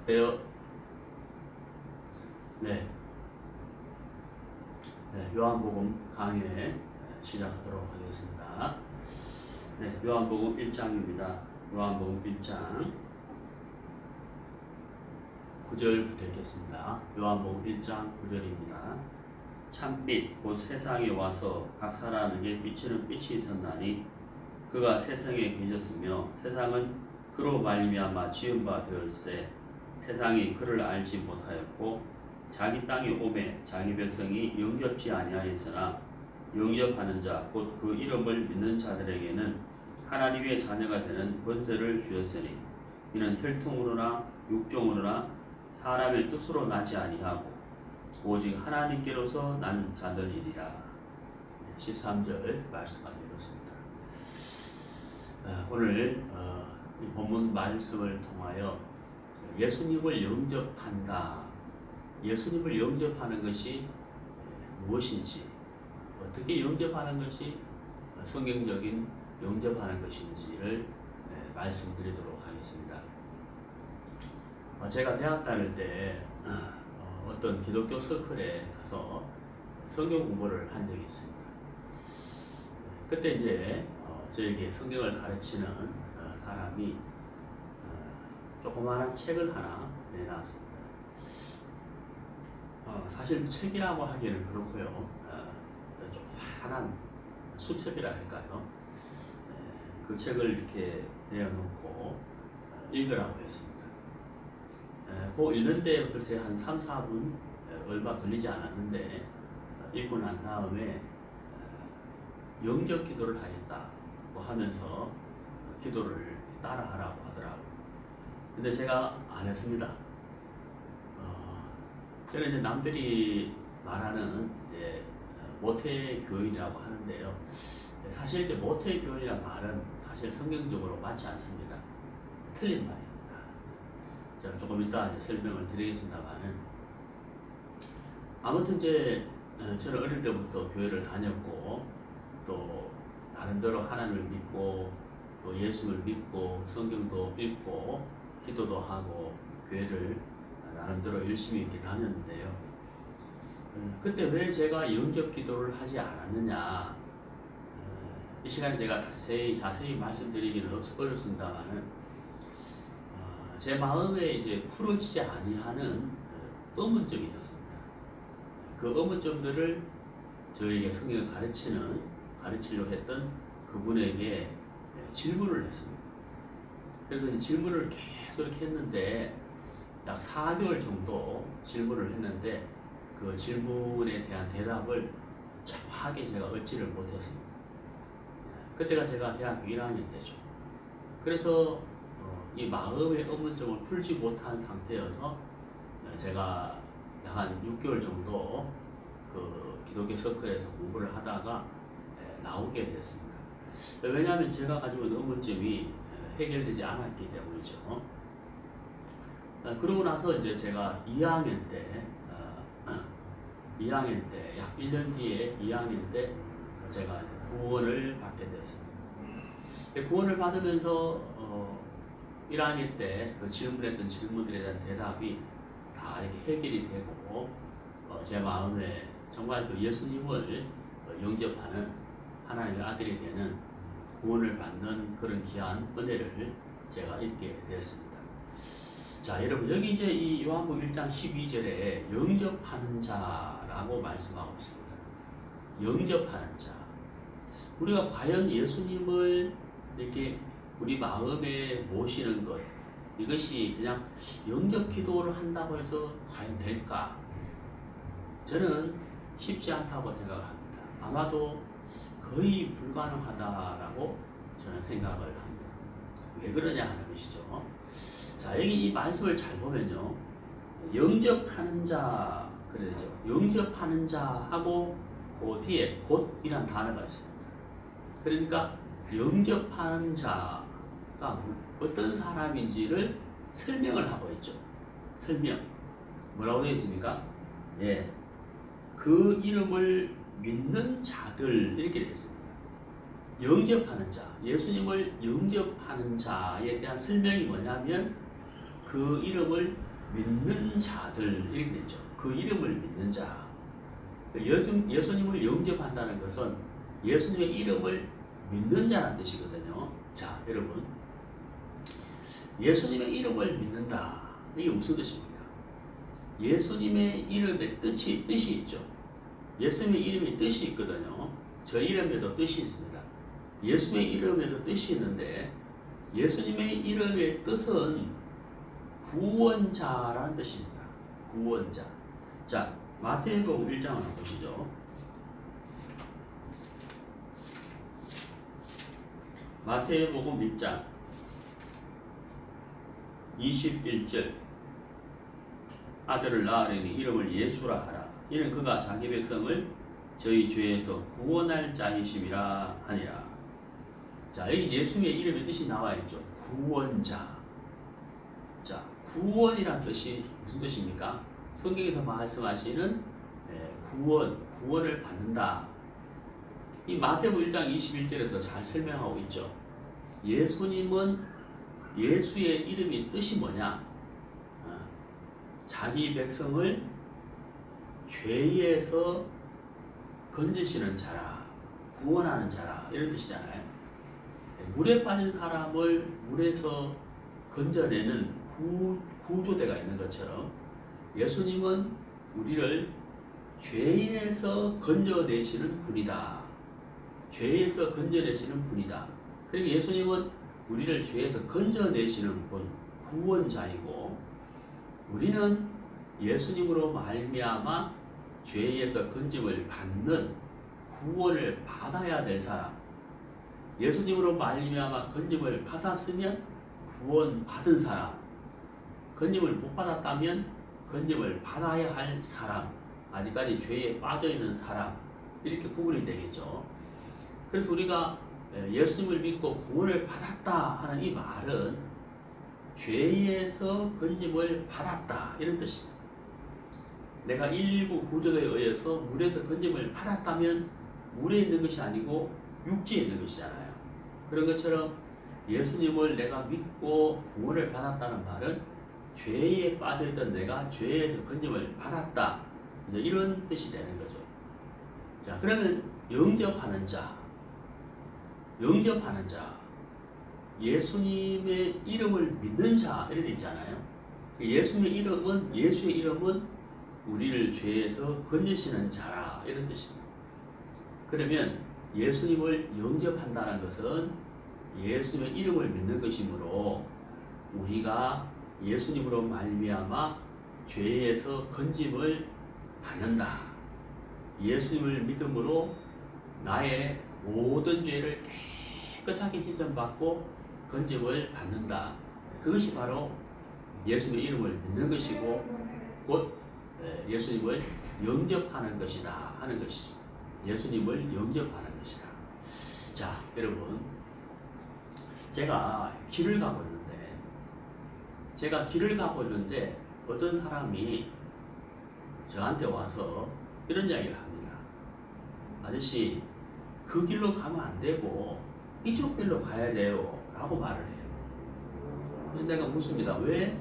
되어 네, 요한복음 강의 시작하도록 하겠습니다. 네, 요한복음 1장입니다. 요한복음 1장 9절부터 읽겠습니다. 요한복음 1장 9절입니다. 참빛 곧 세상에 와서 각 사람에게 비치는 빛이 있었나니 그가 세상에 계셨으며 세상은 그로 말미암아 지은 바 되었을 때 세상이 그를 알지 못하였고 자기 땅에 오매 자기 백성이 영접지 아니하였으나 영접하는 자 곧 그 이름을 믿는 자들에게는 하나님의 자녀가 되는 권세를 주었으니 이는 혈통으로나 육종으로나 사람의 뜻으로 나지 아니하고 오직 하나님께로서 난 자들이니라. 13절 말씀까지 읽었습니다. 오늘 이 본문 말씀을 통하여 예수님을 영접한다. 예수님을 영접하는 것이 무엇인지, 어떻게 영접하는 것이 성경적인 영접하는 것인지를 말씀드리도록 하겠습니다. 제가 대학 다닐 때 어떤 기독교 서클에 가서 성경 공부를 한 적이 있습니다. 그때 이제 저에게 성경을 가르치는 사람이 조그마한 책을 하나 내놨습니다. 사실 책이라고 하기에는 그렇고요. 조그마한 수첩이라 할까요? 그 책을 이렇게 내어놓고 읽으라고 했습니다. 그 읽는데 글쎄 한 3, 4분 얼마 걸리지 않았는데 읽고 난 다음에 영접 기도를 하겠다고 하면서 기도를 따라하라고 하더라고요. 근데 제가 안 했습니다. 저는 이제 남들이 말하는 이제 모태교인이라고 하는데요. 사실 이제 모태교인이라는 말은 사실 성경적으로 맞지 않습니다. 틀린 말입니다. 제가 조금 이따 이제 설명을 드리겠습니다만은 아무튼 이제 저는 어릴 때부터 교회를 다녔고 또 나름대로 하나님을 믿고 또 예수를 믿고 성경도 읽고 기도도 하고 교회를 나름대로 열심히 이렇게 다녔는데요. 그때 왜 제가 영접 기도를 하지 않았느냐, 이 시간에 제가 자세히 말씀드리기는 어렵습니다만은 제 마음에 이제 풀어지지 아니하는 의문점이 있었습니다. 그 의문점들을 저에게 성경을 가르치려고 했던 그분에게 질문을 했습니다. 그래서 이 질문을 계속 이렇게 했는데 약 4개월 정도 질문을 했는데 그 질문에 대한 대답을 정확하게 제가 얻지를 못했습니다. 그때가 제가 대학교 1학년 때죠. 그래서 이 마음의 의문점을 풀지 못한 상태여서 제가 약 한 6개월 정도 그 기독교 서클에서 공부를 하다가 나오게 됐습니다. 왜냐하면 제가 가지고 있는 의문점이 해결되지 않았기 때문이죠. 그러고 나서 이제 제가 2학년 때 약 1년 뒤에 2학년 때 제가 구원을 받게 되었습니다. 구원을 받으면서 1학년 때 그 질문했던 질문들에 대한 대답이 다 이렇게 해결이 되고 제 마음에 정말 그 예수님을 영접하는 하나님의 아들이 되는 구원을 받는 그런 귀한 은혜를 제가 읽게 되었습니다. 자, 여러분 여기 이제 이 요한복음 1장 12절에 영접하는 자라고 말씀하고 있습니다. 영접하는 자. 우리가 과연 예수님을 이렇게 우리 마음에 모시는 것, 이것이 그냥 영접 기도를 한다고 해서 과연 될까? 저는 쉽지 않다고 생각을 합니다. 아마도 거의 불가능하다라고 저는 생각을 합니다. 왜 그러냐 하는 것이죠. 자, 여기 이 말씀을 잘 보면요. 영접하는 자, 그러죠. 영접하는 자 하고 그 뒤에 곧이란 단어가 있습니다. 그러니까 영접하는 자가 어떤 사람인지를 설명을 하고 있죠. 설명. 뭐라고 되어 있습니까? 예. 그 이름을 믿는 자들, 이렇게 되어 있습니다. 영접하는 자, 예수님을 영접하는 자에 대한 설명이 뭐냐면 그 이름을 믿는 자들 이렇게 되죠. 그 이름을 믿는 자. 예수님을 영접한다는 것은 예수님의 이름을 믿는 자라는 뜻이거든요. 자, 여러분, 예수님의 이름을 믿는다. 이게 무슨 뜻입니까? 예수님의 이름의 뜻이 있죠. 예수님의 이름에 뜻이 있거든요. 저 이름에도 뜻이 있습니다. 예수님의 이름에도 뜻이 있는데 예수님의 이름의 뜻은 구원자라는 뜻입니다. 구원자. 자, 마태복음 1장 한번 보시죠. 마태복음 1장 21절 아들을 낳으리니 이름을 예수라 하라. 이는 그가 자기 백성을 저희 죄에서 구원할 자이심이라 하니라. 자, 여기 예수님의 이름의 뜻이 나와 있죠. 구원자. 자, 구원이란 뜻이 무슨 뜻입니까? 성경에서 말씀하시는 구원을 받는다. 이 마태복음 1장 21절에서 잘 설명하고 있죠. 예수님은 예수의 이름의 뜻이 뭐냐? 자기 백성을 죄에서 건지시는 자라, 구원하는 자라, 이런 뜻이잖아요. 물에 빠진 사람을 물에서 건져내는 구조대가 있는 것처럼 예수님은 우리를 죄에서 건져내시는 분이다. 죄에서 건져내시는 분이다. 그러니까 예수님은 우리를 죄에서 건져내시는 분, 구원자이고, 우리는 예수님으로 말미암아 죄에서 건짐을 받는 구원을 받아야 될 사람. 예수님으로 말미암아 건짐을 받았으면 구원 받은 사람, 건짐을 못 받았다면 건짐을 받아야 할 사람, 아직까지 죄에 빠져 있는 사람, 이렇게 구분이 되겠죠. 그래서 우리가 예수님을 믿고 구원을 받았다 하는 이 말은 죄에서 건짐을 받았다 이런 뜻입니다. 내가 119 구조대에 의해서 물에서 건짐을 받았다면 물에 있는 것이 아니고 육지에 있는 것이잖아요. 그런 것처럼 예수님을 내가 믿고 구원을 받았다는 말은 죄에 빠져있던 내가 죄에서 건짐을 받았다, 이런 뜻이 되는 거죠. 자, 그러면 영접하는 자, 예수님의 이름을 믿는 자 이렇게 있잖아요. 예수의 이름은 우리를 죄에서 건지시는 자라, 이런 뜻입니다. 그러면 예수님을 영접한다는 것은 예수님의 이름을 믿는 것이므로 우리가 예수님으로 말미암아 죄에서 건짐을 받는다. 예수님을 믿음으로 나의 모든 죄를 깨끗하게 씻음받고 건짐을 받는다. 그것이 바로 예수님의 이름을 믿는 것이고 곧 예수님을 영접하는 것이다 하는 것이죠. 예수님을 영접하는 것이다. 자, 여러분, 제가 길을 가고 있는데 어떤 사람이 저한테 와서 이런 이야기를 합니다. 아저씨, 그 길로 가면 안 되고 이쪽 길로 가야 돼요 라고 말을 해요. 그래서 내가 묻습니다. 왜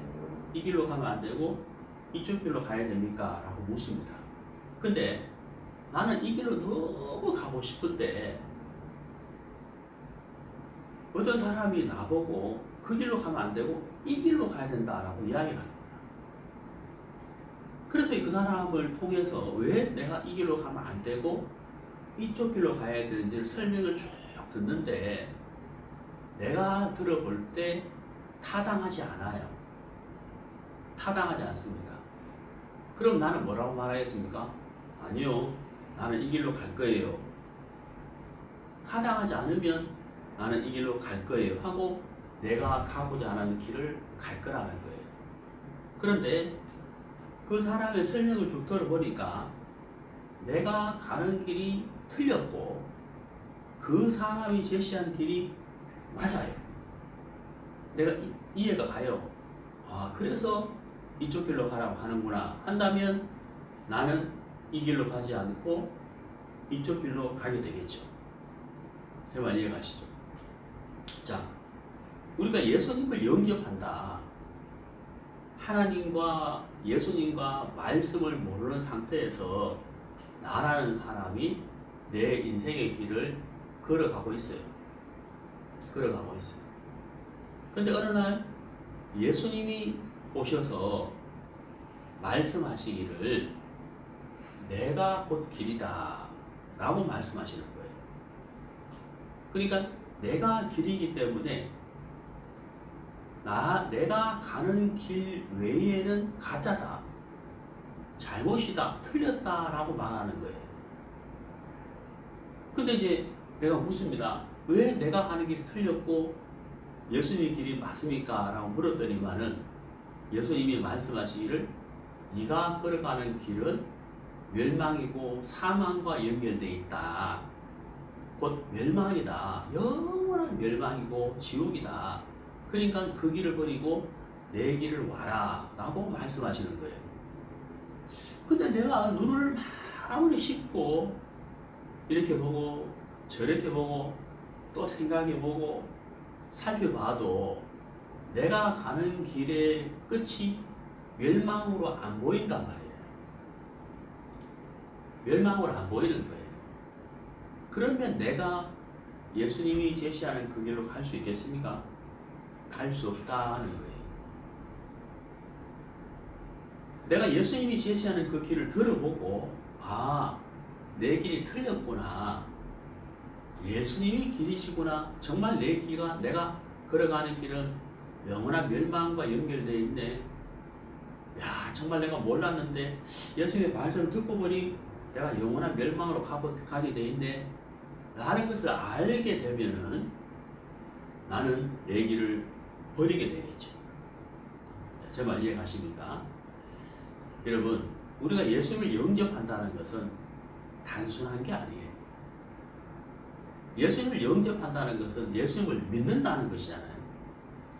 이 길로 가면 안 되고 이쪽 길로 가야 됩니까? 라고 묻습니다. 근데 나는 이 길로 너무 가고 싶은데 어떤 사람이 나보고 그 길로 가면 안 되고 이 길로 가야 된다라고 이야기를 합니다. 그래서 그 사람을 통해서 왜 내가 이 길로 가면 안 되고 이쪽 길로 가야 되는지를 설명을 쭉 듣는데 내가 들어볼 때 타당하지 않아요. 타당하지 않습니다. 그럼 나는 뭐라고 말하겠습니까? 아니요, 나는 이 길로 갈 거예요. 타당하지 않으면 나는 이 길로 갈 거예요 하고 내가 가고자 하는 길을 갈 거라는 거예요. 그런데 그 사람의 설명을 쭉 들어보니까 내가 가는 길이 틀렸고 그 사람이 제시한 길이 맞아요. 내가 이해가 가요. 아, 그래서 이쪽 길로 가라고 하는구나 한다면 나는 이 길로 가지 않고 이쪽 길로 가게 되겠죠. 여러분 이해가시죠? 자, 우리가 예수님을 영접한다 하나님과 예수님과 말씀을 모르는 상태에서 나라는 사람이 내 인생의 길을 걸어가고 있어요. 걸어가고 있어요. 근데 어느 날 예수님이 오셔서 말씀하시기를 내가 곧 길이다 라고 말씀하시는 거예요. 그러니까 내가 길이기 때문에 내가 가는 길 외에는 가짜다, 잘못이다, 틀렸다 라고 말하는 거예요. 근데 이제 내가 묻습니다. 왜 내가 가는 길이 틀렸고 예수님의 길이 맞습니까? 라고 물었더니만은 예수님이 말씀하시기를 네가 걸어가는 길은 멸망이고 사망과 연결되어 있다. 곧 멸망이다. 영원한 멸망이고 지옥이다. 그러니까 그 길을 버리고 내 길을 와라 라고 말씀하시는 거예요. 근데 내가 눈을 아무리 씻고 이렇게 보고 저렇게 보고 또 생각해보고 살펴봐도 내가 가는 길의 끝이 멸망으로 안 보인단 말이에요. 멸망으로 안 보이는 거예요. 그러면 내가 예수님이 제시하는 그 길로 갈 수 있겠습니까? 갈 수 없다는 거예요. 내가 예수님이 제시하는 그 길을 들어보고 내 길이 틀렸구나. 예수님이 길이시구나. 정말 내 길과 내가 걸어가는 길은 영원한 멸망과 연결되어 있네. 야, 정말 내가 몰랐는데 예수님의 말씀을 듣고 보니 내가 영원한 멸망으로 가게 되어 있네 라는 것을 알게 되면은 나는 내 길을 버리게 되겠죠. 제 말 이해가십니까? 여러분, 우리가 예수님을 영접한다는 것은 단순한 게 아니에요. 예수님을 영접한다는 것은 예수님을 믿는다는 것이잖아요.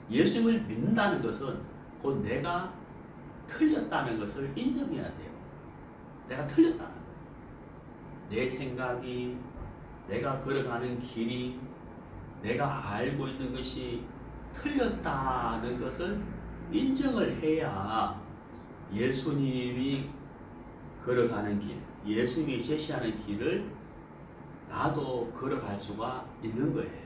예수님을 믿는다는 것은 곧 내가 틀렸다는 것을 인정해야 돼요. 내가 틀렸다는 거예요. 내 생각이, 내가 걸어가는 길이, 내가 알고 있는 것이 틀렸다는 것을 인정을 해야 예수님이 걸어가는 길, 예수님이 제시하는 길을 나도 걸어갈 수가 있는 거예요.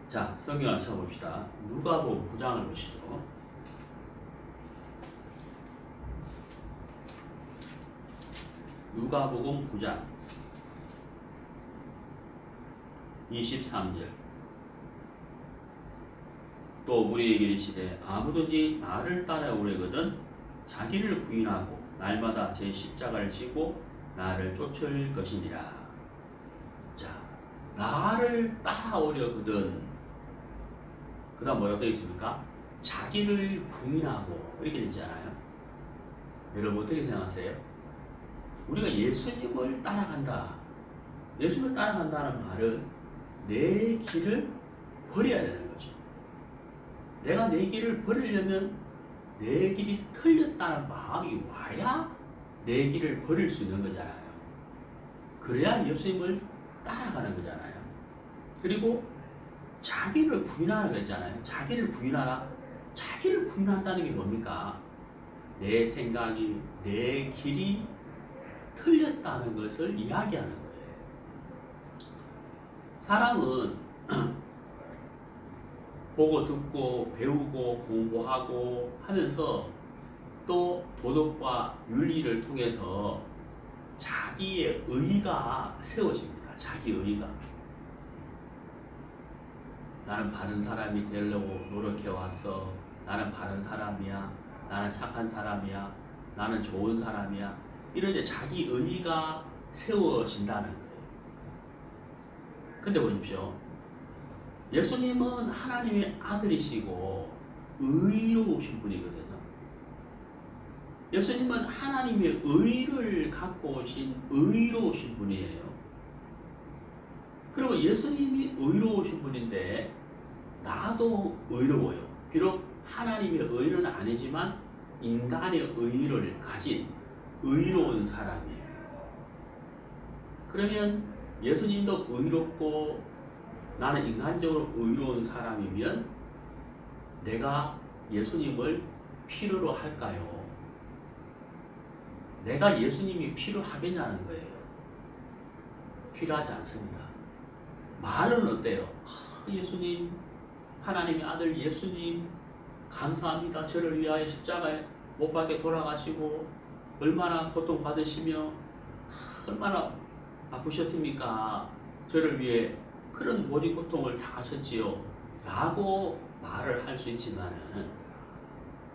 자, 성경을 찾아봅시다. 누가복음 9장을 보시죠. 누가복음 9장 23절. 또 우리에게 이르시되 아무든지 나를 따라오려거든 자기를 부인하고 날마다 제 십자가를 지고 나를 쫓을 것이니라. 자, 나를 따라오려거든. 그 다음 뭐라고 되어 있습니까? 자기를 부인하고 이렇게 되잖아요. 여러분 어떻게 생각하세요? 우리가 예수님을 따라간다. 예수님을 따라간다는 말은 내 길을 버려야 되는 거죠. 내가 내 길을 버리려면 내 길이 틀렸다는 마음이 와야 내 길을 버릴 수 있는 거잖아요. 그래야 예수님을 따라가는 거잖아요. 그리고 자기를 부인하라 그랬잖아요. 자기를 부인하라. 자기를 부인한다는 게 뭡니까? 내 생각이, 내 길이 틀렸다는 것을 이야기하는 거예요. 사람은 보고 듣고 배우고 공부하고 하면서 또 도덕과 윤리를 통해서 자기의 의가 세워집니다. 자기 의가. 나는 바른 사람이 되려고 노력해 왔어. 나는 바른 사람이야. 나는 착한 사람이야. 나는 좋은 사람이야. 이런 이제 자기 의가 세워진다는 거예요. 근데 보십시오. 예수님은 하나님의 아들이시고 의로우신 분이거든요. 예수님은 하나님의 의를 갖고 오신 의로우신 분이에요. 그리고 예수님이 의로우신 분인데 나도 의로워요. 비록 하나님의 의는 아니지만 인간의 의를 가진 의로운 사람이에요. 그러면 예수님도 의롭고 나는 인간적으로 의로운 사람이면 내가 예수님을 필요로 할까요? 내가 예수님이 필요하겠냐는 거예요. 필요하지 않습니다. 말은 어때요? 예수님, 하나님의 아들 예수님 감사합니다. 저를 위하여 십자가에 못 박혀 돌아가시고 얼마나 고통받으시며 얼마나 아프셨습니까? 저를 위해 그런 모진 고통을 당하셨지요. 라고 말을 할 수 있지만은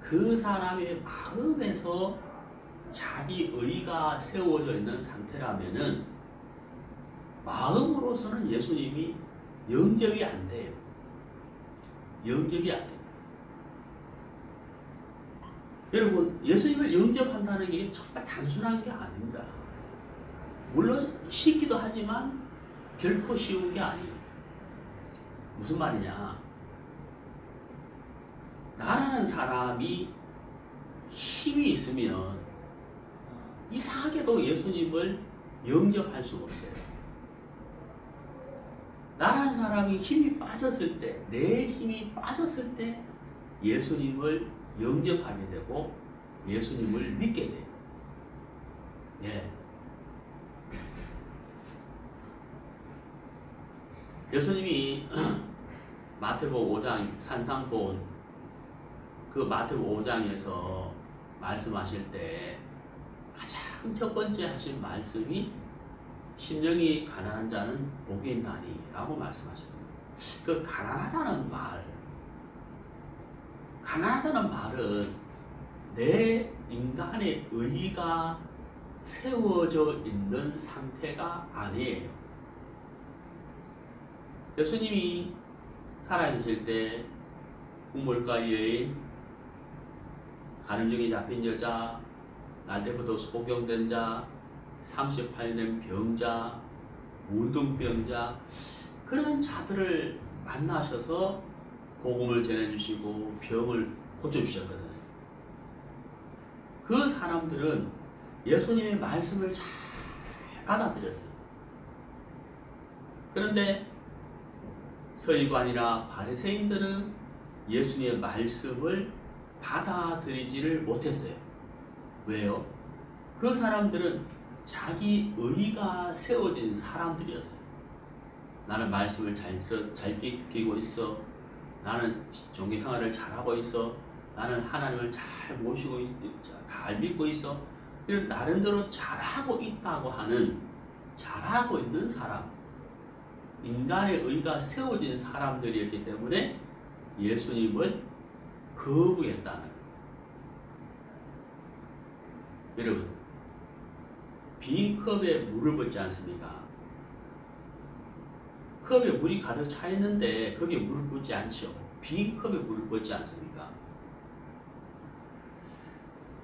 그 사람의 마음에서 자기 의가 세워져 있는 상태라면은 마음으로서는 예수님이 영접이 안 돼요. 영접이 안 돼요. 여러분, 예수님을 영접한다는 게 정말 단순한 게 아닙니다. 물론 쉽기도 하지만 결코 쉬운 게 아니에요. 무슨 말이냐? 나라는 사람이 힘이 있으면 이상하게도 예수님을 영접할 수가 없어요. 나라는 사람이 힘이 빠졌을 때, 내 힘이 빠졌을 때 예수님을 영접하게 되고 예수님을 믿게 돼요. 예. 예수님이 마태복음 5장 산상본 그 마태복음 5장에서 말씀하실 때 가장 첫 번째 하신 말씀이 심령이 가난한 자는 복이 있나니 라고 말씀하십니다. 그 가난하다는 말은 내 인간의 의가 세워져 있는 상태가 아니에요. 예수님이 살아계실 때 국물가 여인, 간음증이 잡힌 여자, 날때부터 소경된 자, 38년 병자, 문둥병자 그런 자들을 만나셔서 복음을 전해주시고 병을 고쳐주셨거든요. 그 사람들은 예수님의 말씀을 잘 받아들였어요. 그런데 서기관이나 바리새인들은 예수님의 말씀을 받아들이지를 못했어요. 왜요? 그 사람들은 자기 의가 세워진 사람들이었어요. 나는 말씀을 잘 지키고 있어. 나는 종교생활을 잘하고 있어. 나는 하나님을 잘 모시고 잘 믿고 있어. 이런 나름대로 잘하고 있다고 하는 잘하고 있는 사람, 인간의 의가 세워진 사람들이었기 때문에 예수님을 거부했다는. 여러분, 빈 컵에 물을 붓지 않습니까? 컵에 물이 가득 차 있는데 거기에 물을 붓지 않죠. 빈 컵에 물을 붓지 않습니까?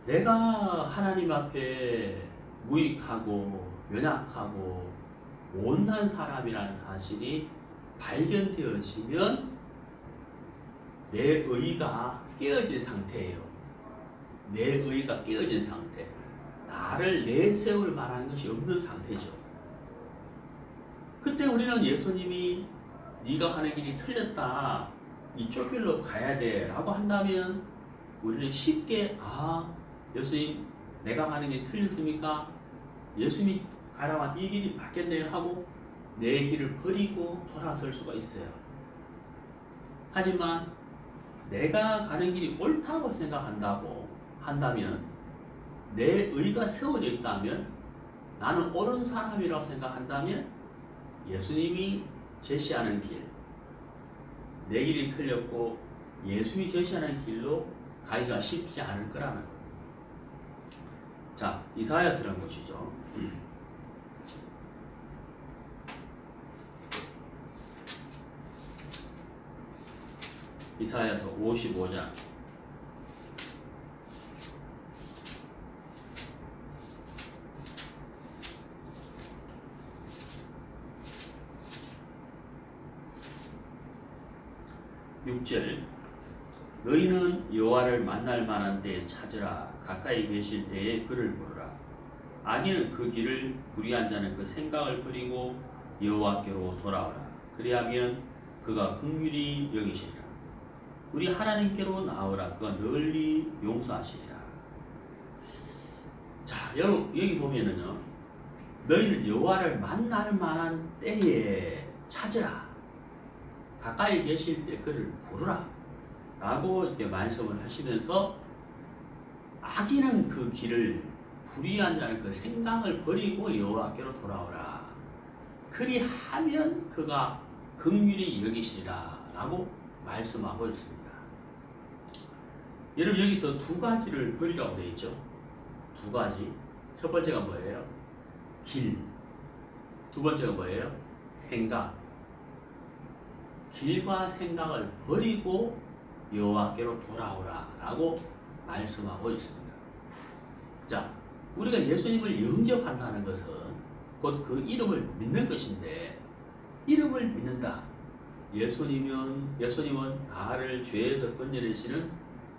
내가 하나님 앞에 무익하고 연약하고 못난 사람이라는 사실이 발견되어지면 내 의가 깨어진 상태예요. 내 의가 깨어진 상태. 나를 내세울 만한 것이 없는 상태죠. 그때 우리는 예수님이 네가 가는 길이 틀렸다. 이쪽 길로 가야 돼. 라고 한다면 우리는 쉽게 예수님 내가 가는 길이 틀렸습니까? 예수님이 가라면 이 길이 맞겠네요 하고 내 길을 버리고 돌아설 수가 있어요. 하지만 내가 가는 길이 옳다고 한다면 내 의가 세워져 있다면 나는 옳은 사람이라고 생각한다면 예수님이 제시하는 길, 내 길이 틀렸고 예수님이 제시하는 길로 가기가 쉽지 않을 거라는 거예요. 자, 이사야서를 한번 보시죠. 이사야서 55장 6절 너희는 여호와를 만날 만한 때에 찾으라. 가까이 계실 때에 그를 부르라. 악인은 그 길을, 불의한 자는 그 생각을 버리고 여호와께로 돌아오라. 그리하면 그가 긍휼히 여기시리라. 우리 하나님께로 나오라. 그가 널리 용서하시리라. 자, 여러분 여기 보면은요, 너희는 여호와를 만날 만한 때에 찾으라. 가까이 계실 때 그를 부르라. 라고 이렇게 말씀을 하시면서, 악인은 그 길을 불의한 자는 그 생각을 버리고 여호와께로 돌아오라. 그리하면 그가 긍휼히 여기시리라. 라고 말씀하고 있습니다. 여러분 여기서 두 가지를 버리라고 되어 있죠. 두 가지. 첫 번째가 뭐예요? 길. 두 번째가 뭐예요? 생각. 길과 생각을 버리고 여호와께로 돌아오라 라고 말씀하고 있습니다. 자, 우리가 예수님을 영접한다는 것은 곧 그 이름을 믿는 것인데, 이름을 믿는다. 예수님은 나를 죄에서 건져내시는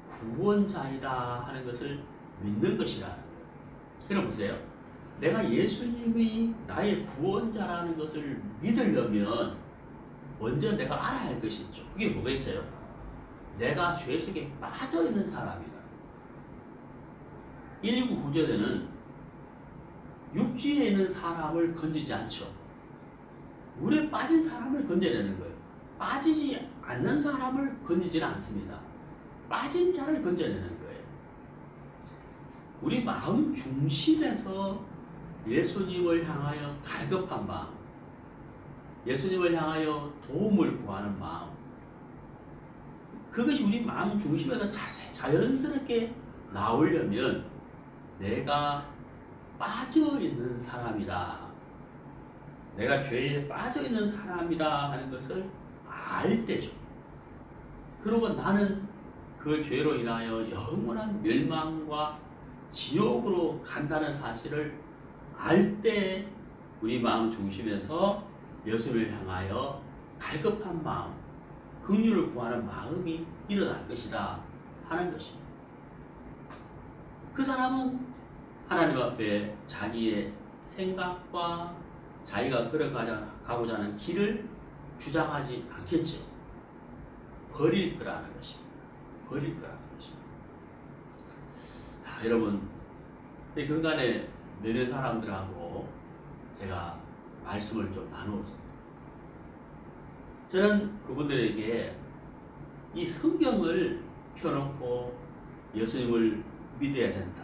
구원자이다 하는 것을 믿는 것이라는 거예요. 그럼 보세요. 내가 예수님이 나의 구원자라는 것을 믿으려면 먼저 내가 알아야 할 것이 있죠. 그게 뭐가 있어요? 내가 죄 속에 빠져있는 사람이다. 119 구조대는 육지에 있는 사람을 건지지 않죠. 물에 빠진 사람을 건져내는 거예요. 빠지지 않는 사람을 건지지는 않습니다. 빠진 자를 건져내는 거예요. 우리 마음 중심에서 예수님을 향하여 갈급한 마음, 예수님을 향하여 도움을 구하는 마음, 그것이 우리 마음 중심에서 자연스럽게 나오려면 내가 빠져있는 사람이다, 내가 죄에 빠져있는 사람이다 하는 것을 알 때죠. 그리고 나는 그 죄로 인하여 영원한 멸망과 지옥으로 간다는 사실을 알 때 우리 마음 중심에서 예수를 향하여 갈급한 마음, 긍휼을 구하는 마음이 일어날 것이다 하는 것입니다. 그 사람은 하나님 앞에 자기의 생각과 자기가 걸어가고자 하는 길을 주장하지 않겠죠. 버릴 거라는 것입니다. 버릴 거라는 것입니다. 여러분, 이 근간에 몇몇 사람들하고 제가 말씀을 좀 나누었습니다. 저는 그분들에게 이 성경을 펴놓고 예수님을 믿어야 된다,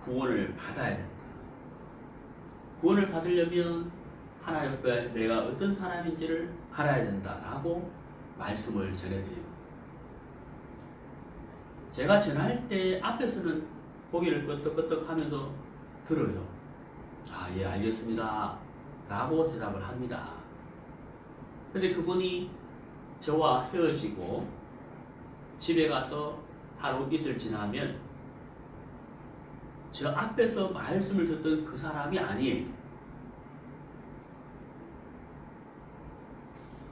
구원을 받아야 된다, 구원을 받으려면 하나님 앞에 내가 어떤 사람인지를 알아야 된다라고 말씀을 전해드립니다. 제가 전할 때 앞에서는 고개를 끄덕끄덕 하면서 들어요. 아, 예, 알겠습니다 라고 대답을 합니다. 근데 그분이 저와 헤어지고 집에 가서 하루 이틀 지나면 저 앞에서 말씀을 듣던 그 사람이 아니에요.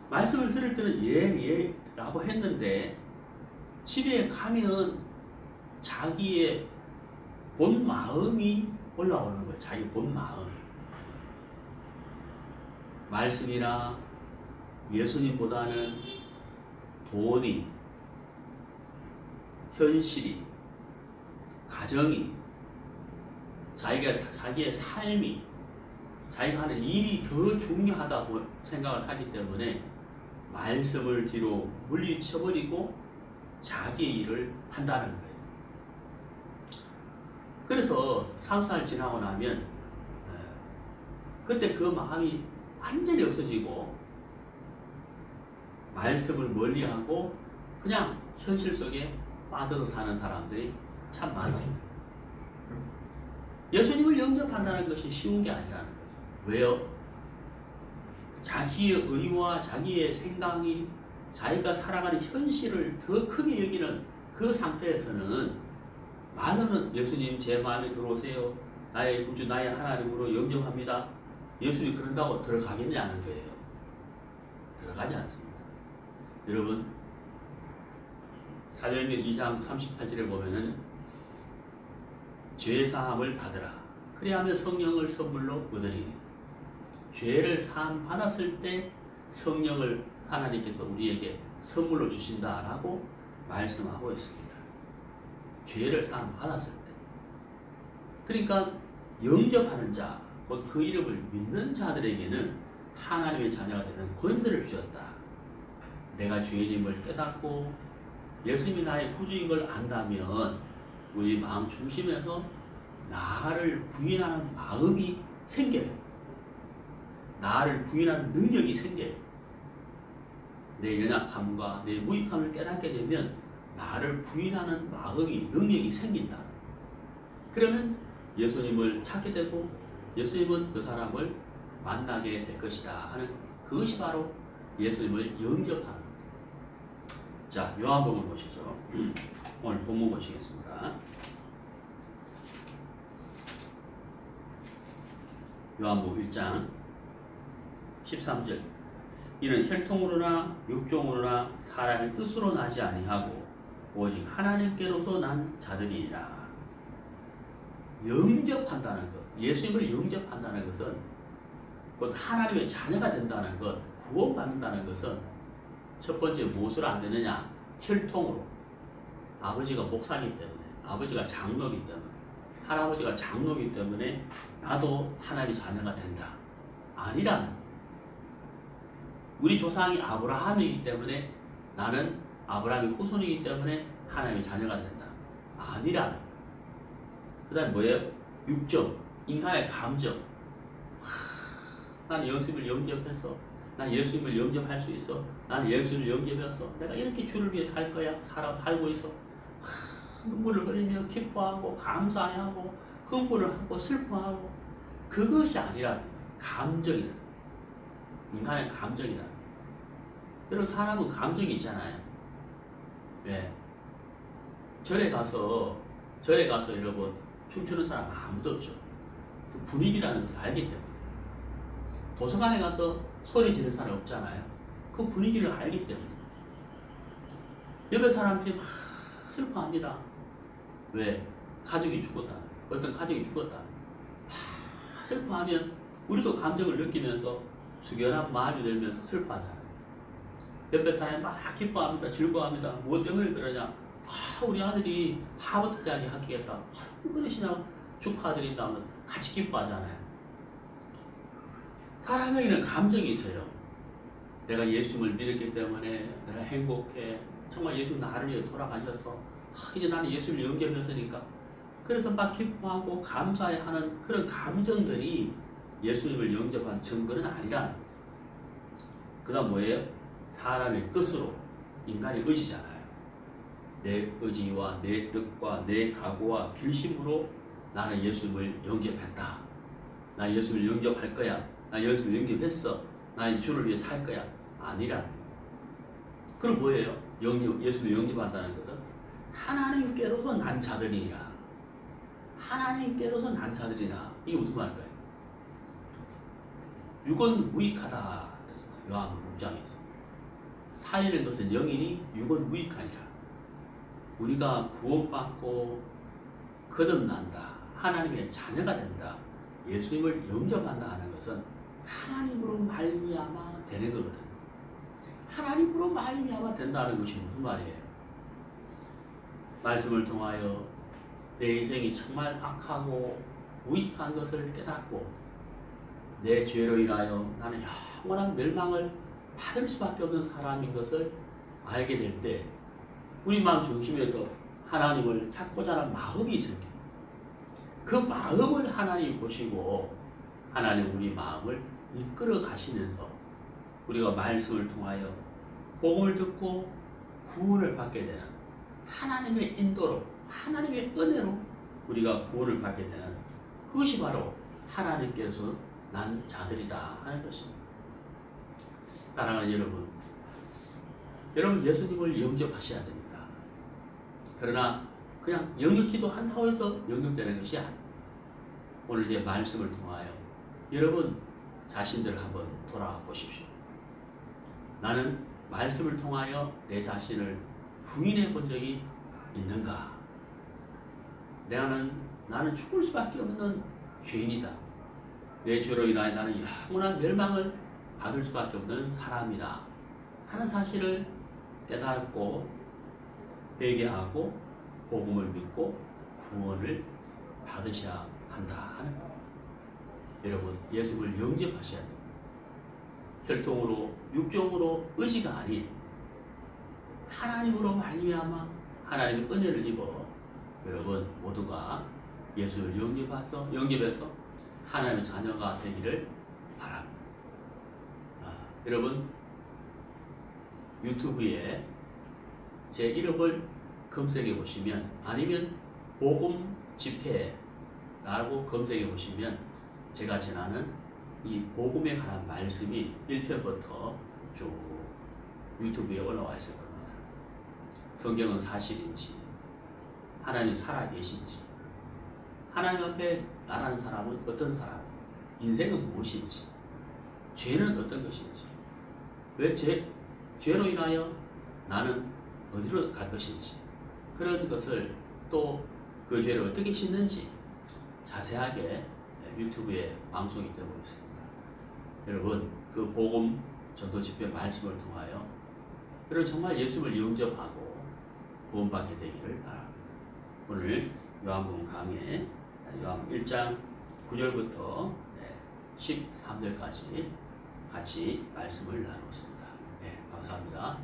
말씀을 들을 때는 예 라고 했는데 집에 가면 자기의 본 마음이 올라오는 거예요. 자기 본 마음. 말씀이나 예수님보다는 돈이, 현실이, 가정이, 자기의 삶이, 자기가 하는 일이 더 중요하다고 생각을 하기 때문에 말씀을 뒤로 물리쳐버리고 자기의 일을 한다는 거예요. 그래서 상사를 지나고 나면 그때 그 마음이 완전히 없어지고 말씀을 멀리하고 그냥 현실 속에 빠져서 사는 사람들이 참 많습니다. 예수님을 영접한다는 것이 쉬운 게 아니라는 거죠. 왜요? 자기의 의와 자기의 생각이 자기가 살아가는 현실을 더 크게 여기는 그 상태에서는 말로는 예수님 제 마음에 들어오세요, 나의 구주 나의 하나님으로 영접합니다, 예수님이 그런다고 들어가겠냐는 거예요. 들어가지 않습니다. 여러분, 사도행전 2장 38절에 보면은 죄사함을 받으라, 그리하면 성령을 선물로 얻으리니, 죄를 사함 받았을 때 성령을 하나님께서 우리에게 선물로 주신다라고 말씀하고 있습니다. 죄를 사함 받았을 때. 그러니까 영접하는 자, 곧 그 이름을 믿는 자들에게는 하나님의 자녀가 되는 권세를 주셨다. 내가 죄인임을 깨닫고 예수님이 나의 구주인 걸 안다면 우리 마음 중심에서 나를 부인하는 마음이 생겨요. 나를 부인하는 능력이 생겨요. 내 연약함과 내 무익함을 깨닫게 되면 나를 부인하는 마음이, 능력이 생긴다. 그러면 예수님을 찾게 되고 예수님은 그 사람을 만나게 될 것이다 하는, 그것이 바로 예수님을 영접하는 것. 자, 요한복음 보시죠. 오늘 본문 보시겠습니다. 요한복음 1장 13절. 이는 혈통으로나 육종으로나 사람의 뜻으로 나지 아니하고 오직 하나님께로서 난 자들이니라. 영접한다는 것, 예수님을 영접한다는 것은 곧 하나님의 자녀가 된다는 것, 구원받는다는 것은 첫 번째 무엇으로 안 되느냐? 혈통으로. 아버지가 목사이기 때문에, 아버지가 장로이기 때문에, 할아버지가 장로이기 때문에 나도 하나님의 자녀가 된다. 아니라는 것. 우리 조상이 아브라함이기 때문에 나는 아브라함의 후손이기 때문에 하나님의 자녀가 된다. 아니라는 것. 그 다음에 뭐예요? 육정, 인간의 감정. 나는 예수님을 영접해서, 난 예수님을 영접할 수 있어. 나는 예수님을 영접해서 내가 이렇게 주를 위해 살 거야. 살고 있어. 눈물을 흘리며 기뻐하고 감사하고 흥분을 하고 슬퍼하고. 그것이 아니라 감정이다. 인간의 감정이다. 여러분, 사람은 감정이 있잖아요. 왜? 절에 가서 여러분 춤추는 사람 아무도 없죠. 그 분위기라는 것을 알기 때문에. 도서관에 가서 소리 지르는 사람 없잖아요. 그 분위기를 알기 때문에. 옆에 사람들이 막 슬퍼합니다. 왜? 가족이 죽었다. 어떤 가족이 죽었다. 슬퍼하면 우리도 감정을 느끼면서 숙연한 마음이 들면서 슬퍼하잖아요. 옆에 사람이 막 기뻐합니다. 즐거워합니다. 무엇 때문에 그러냐? 우리 아들이 하버드 대학에 합격했다. 그러시냐고 축하드린다 하면 같이 기뻐하잖아요. 사람에게는 감정이 있어요. 내가 예수님을 믿었기 때문에 내가 행복해. 정말 예수님 나를 위해 돌아가셔서 이제 나는 예수를 영접했으니까. 그래서 막 기뻐하고 감사해하는 그런 감정들이 예수님을 영접한 증거는 아니라. 그 다음 뭐예요? 사람의 뜻으로, 인간의 의지잖아요. 내 의지와 내 뜻과 내 각오와 결심으로 나는 예수님을 영접했다. 나 예수님을 영접할 거야. 나 예수님을 영접했어. 나 이 주를 위해 살 거야. 아니라. 그럼 뭐예요? 예수님을 영접한다는 것은 하나님께로서 난 자들이라. 하나님께로서 난 자들이라. 이게 무슨 말일까요? 육은 무익하다 그랬습니다. 요한복음 6장에서. 사이는 것은 영이니 육은 무익하니라. 우리가 구원받고 거듭난다. 하나님의 자녀가 된다. 예수님을 영접한다 하는 것은 하나님으로 말미암아 되는 거거든요. 하나님으로 말미암아 된다는 것이 무슨 말이에요? 말씀을 통하여 내 인생이 정말 악하고 무익한 것을 깨닫고 내 죄로 인하여 나는 영원한 멸망을 받을 수밖에 없는 사람인 것을 알게 될 때 우리 마음 중심에서 하나님을 찾고자 하는 마음이 있을 때 그 마음을 하나님이 보시고 하나님 우리 마음을 이끌어 가시면서 우리가 말씀을 통하여 복음을 듣고 구원을 받게 되는 하나님의 인도로 하나님의 은혜로 우리가 구원을 받게 되는 그것이 바로 하나님께서 난 자들이다 하는 것입니다. 사랑하는 여러분 예수님을 영접하셔야 됩니다. 그러나 그냥 영접기도 한다고 해서 영접되는 것이 아닙니다. 오늘 제 말씀을 통하여 여러분 자신들 한번 돌아와 보십시오. 나는 말씀을 통하여 내 자신을 부인해 본 적이 있는가? 나는 죽을 수밖에 없는 죄인이다. 내 죄로 인하여 나는 영원한 멸망을 받을 수밖에 없는 사람이다. 하는 사실을 깨닫고 회개하고 복음을 믿고 구원을 받으셔야 한다 하는 겁니다. 여러분, 예수를 영접하셔야 됩니다. 혈통으로 육종으로 의지가 아닌 하나님으로 말미암아 하나님의 은혜를 입어 여러분 모두가 예수를 영접해서 하나님의 자녀가 되기를 바랍니다. 여러분, 유튜브에 제 이름을 검색해 보시면, 아니면 복음 집회라고 검색해 보시면 제가 전하는 이 복음에 관한 말씀이 1편부터 쭉 유튜브에 올라와 있을 겁니다. 성경은 사실인지, 하나님 살아계신지, 하나님 앞에 나라는 사람은 어떤 사람, 인생은 무엇인지, 죄는 어떤 것인지, 왜 죄로 인하여 나는 어디로 갈 것인지, 그런 것을 또 그 죄를 어떻게 씻는지 자세하게 유튜브에 방송이 되고 있습니다. 여러분, 그 복음 전도 집회 말씀을 통하여 여러분 정말 예수를 영접하고 구원받게 되기를 바랍니다. 오늘 요한복음 강해 요한복음 1장 9절부터 13절까지 같이 말씀을 나눴습니다. 네, 감사합니다.